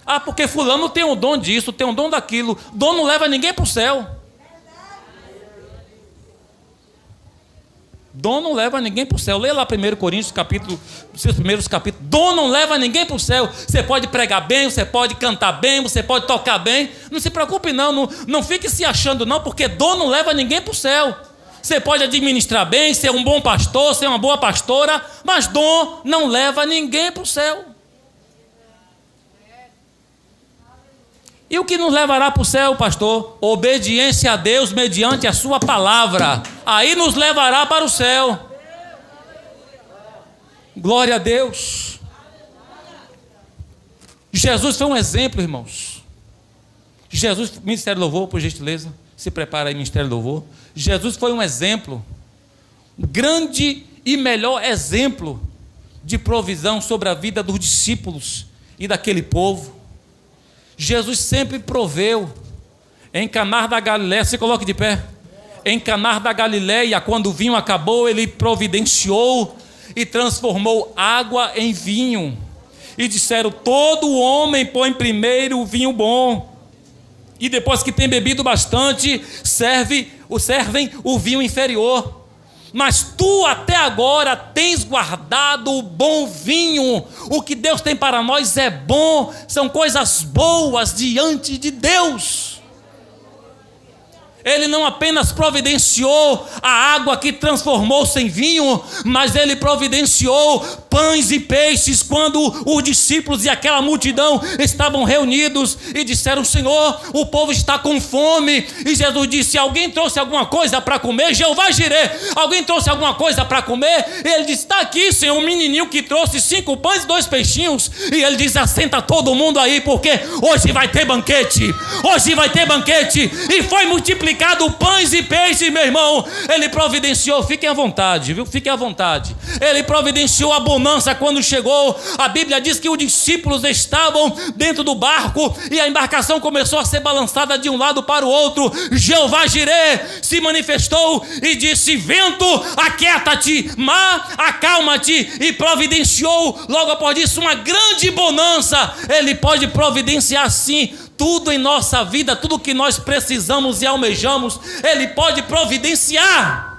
Ah, porque fulano tem um dom disso, tem um dom daquilo. Dom não leva ninguém para o céu. Dom não leva ninguém para o céu. Leia lá 1 Coríntios, seus primeiros capítulos. Dom não leva ninguém para o céu. Você pode pregar bem, você pode cantar bem, você pode tocar bem. Não se preocupe não fique se achando não, porque dom não leva ninguém para o céu. Você pode administrar bem, ser um bom pastor, ser uma boa pastora, mas dom não leva ninguém para o céu. E o que nos levará para o céu, pastor? Obediência a Deus mediante a sua palavra. Aí nos levará para o céu. Glória a Deus. Jesus foi um exemplo, irmãos. Jesus, Ministério do Louvor, por gentileza, se prepara aí, Ministério do Louvor. Jesus foi um exemplo, um grande e melhor exemplo de provisão sobre a vida dos discípulos e daquele povo. Jesus sempre proveu. Em Caná da Galileia, se coloque de pé. Em Caná da Galileia, quando o vinho acabou, ele providenciou e transformou água em vinho. E disseram: todo homem põe primeiro o vinho bom, e depois que tem bebido bastante, servem o vinho inferior. Mas tu até agora tens guardado o bom vinho. O que Deus tem para nós é bom, são coisas boas diante de Deus. Ele não apenas providenciou a água que transformou-se em vinho, mas ele providenciou pães e peixes quando os discípulos e aquela multidão estavam reunidos e disseram: Senhor, o povo está com fome. E Jesus disse: alguém trouxe alguma coisa para comer? Jeová Jirê, alguém trouxe alguma coisa para comer? E ele disse: está aqui, Senhor, um menininho que trouxe 5 pães e 2 peixinhos. E ele disse: assenta todo mundo aí, porque hoje vai ter banquete. Hoje vai ter banquete. E foi multiplicado pães e peixes, meu irmão. Ele providenciou, fiquem à vontade, viu? Fiquem à vontade. Ele providenciou a bonança quando chegou. A Bíblia diz que os discípulos estavam dentro do barco e a embarcação começou a ser balançada de um lado para o outro. Jeová Jirê se manifestou e disse: vento, aquieta-te, mar, acalma-te, e providenciou logo após isso uma grande bonança. Ele pode providenciar sim tudo em nossa vida, tudo que nós precisamos e almejamos, Ele pode providenciar.